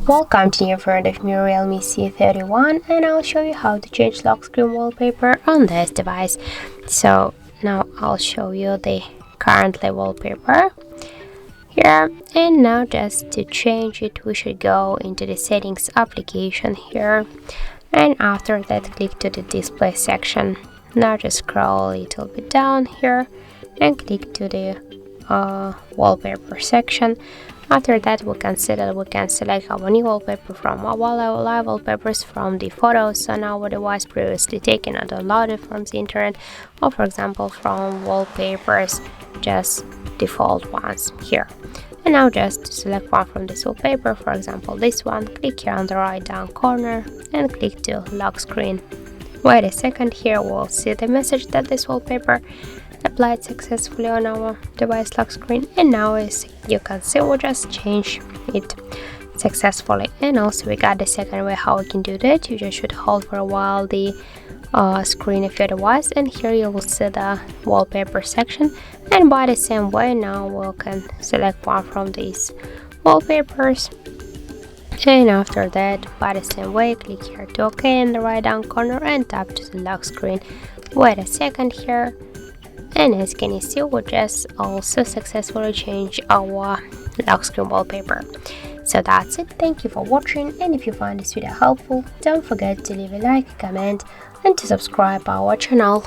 Welcome to new friend of me, REALME C31, and I'll show you how to change lock screen wallpaper on this device. So now I'll show you the currently wallpaper here, and now just to change it we should go into the settings application here, and after that click to the display section. Now just scroll a little bit down here and click to the wallpaper section. After that we can select our new wallpaper from our live wallpapers from the photos on our device previously taken or downloaded from the internet, or for example from wallpapers, just default ones here. And now just to select one from this wallpaper, for example this one, click here on the right down corner and click to lock screen. Wait a second, here we'll see the message that this wallpaper applied successfully on our device lock screen, and now as you can see we just changed it successfully. And also we got the second way how we can do that. You just should hold for a while the screen of your device, and here you will see the wallpaper section, and by the same way now we can select one from these wallpapers, and after that by the same way click here to OK in the right down corner and tap to the lock screen. Wait a second here, and as can you see we just also successfully changed our lock screen wallpaper. So that's it. Thank you for watching, and if you find this video helpful, don't forget to leave a like, comment and to subscribe our channel.